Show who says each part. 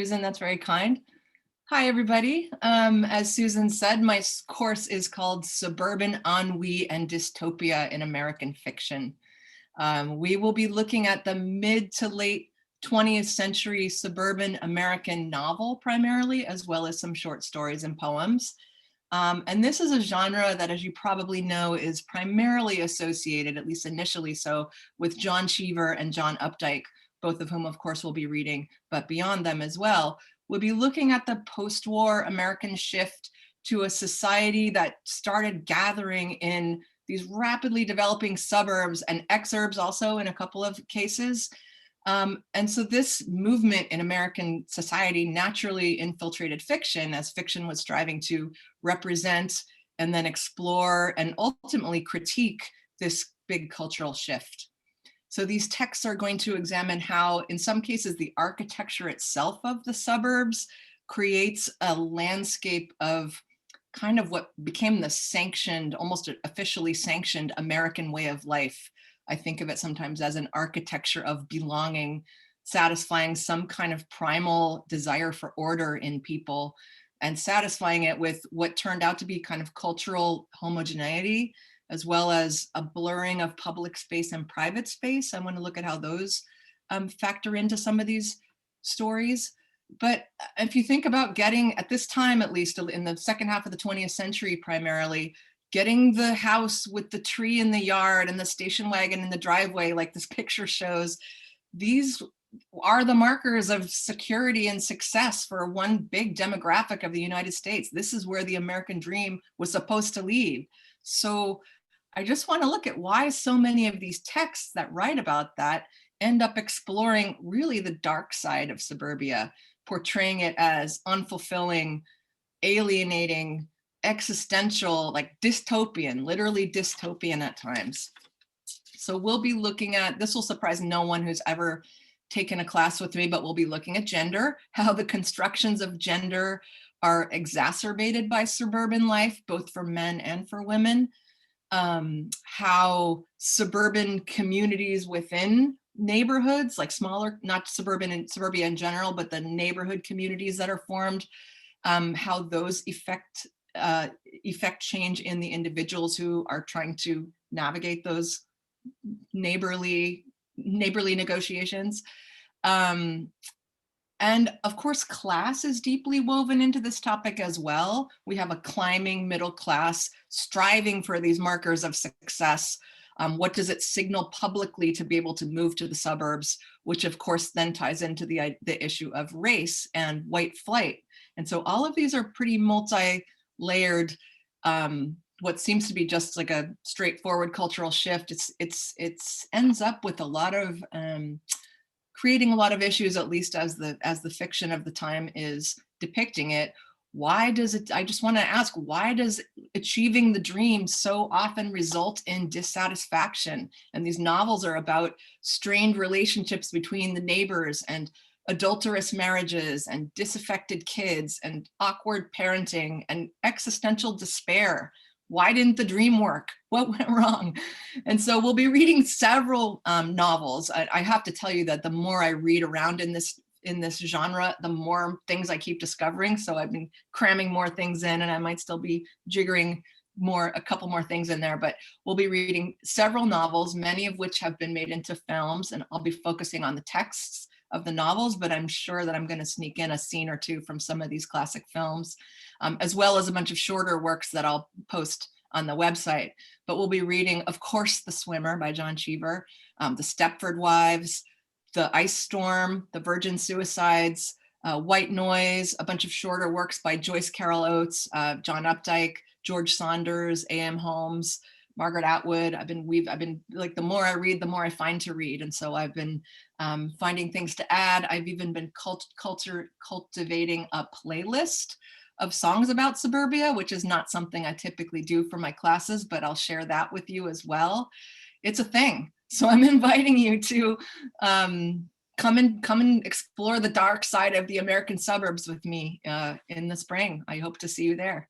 Speaker 1: Susan, that's very kind. Hi, everybody. As Susan said, my course is called Suburban Ennui and Dystopia in American Fiction. We will be looking at the mid to late 20th century suburban American novel primarily, as well as some short stories and poems. And this is a genre that, as you probably know, is primarily associated, at least initially so, with John Cheever and John Updike, both of whom, of course, we'll be reading, but beyond them as well. We'll be looking at the post-war American shift to a society that started gathering in these rapidly developing suburbs and exurbs also in a couple of cases. And so this movement in American society naturally infiltrated fiction, as fiction was striving to represent and then explore and ultimately critique this big cultural shift. So these texts are going to examine how, in some cases, the architecture itself of the suburbs creates a landscape of kind of what became the sanctioned, almost officially sanctioned American way of life. I think of it sometimes as an architecture of belonging, satisfying some kind of primal desire for order in people and satisfying it with what turned out to be kind of cultural homogeneity, as well as a blurring of public space and private space. I want to look at how those factor into some of these stories. But if you think about getting, at this time, at least in the second half of the 20th century primarily, getting the house with the tree in the yard and the station wagon in the driveway, like this picture shows, these are the markers of security and success for one big demographic of the United States. This is where the American dream was supposed to lead. So I just want to look at why so many of these texts that write about that end up exploring really the dark side of suburbia, portraying it as unfulfilling, alienating, existential, like dystopian, literally dystopian at times. So we'll be looking at, this will surprise no one who's ever taken a class with me, but we'll be looking at gender, how the constructions of gender are exacerbated by suburban life, both for men and for women. How suburban communities within neighborhoods, like smaller, not suburban and suburbia in general, but the neighborhood communities that are formed, how those affect change in the individuals who are trying to navigate those neighborly negotiations. And of course, class is deeply woven into this topic as well. We have a climbing middle class striving for these markers of success. What does it signal publicly to be able to move to the suburbs, which of course then ties into the issue of race and white flight. And so all of these are pretty multi-layered, what seems to be just like a straightforward cultural shift. It's ends up with a lot of creating a lot of issues, at least as the fiction of the time is depicting it. Why does it, I just want to ask, why does achieving the dream so often result in dissatisfaction? And these novels are about strained relationships between the neighbors and adulterous marriages and disaffected kids and awkward parenting and existential despair. Why didn't the dream work? What went wrong? And so we'll be reading several novels. I have to tell you that the more I read around in this genre, the more things I keep discovering. So I've been cramming more things in, and I might still be jiggering a couple more things in there, but we'll be reading several novels, many of which have been made into films, and I'll be focusing on the texts of the novels, but I'm sure that I'm going to sneak in a scene or two from some of these classic films, as well as a bunch of shorter works that I'll post on the website. But we'll be reading, of course, The Swimmer by John Cheever, The Stepford Wives, The Ice Storm, The Virgin Suicides, White Noise, a bunch of shorter works by Joyce Carol Oates, John Updike, George Saunders, A.M. Holmes, Margaret Atwood. I've been like, the more I read, the more I find to read. And so I've been finding things to add. I've even been cultivating a playlist of songs about suburbia, which is not something I typically do for my classes, but I'll share that with you as well. It's a thing. So I'm inviting you to come and explore the dark side of the American suburbs with me in the spring. I hope to see you there.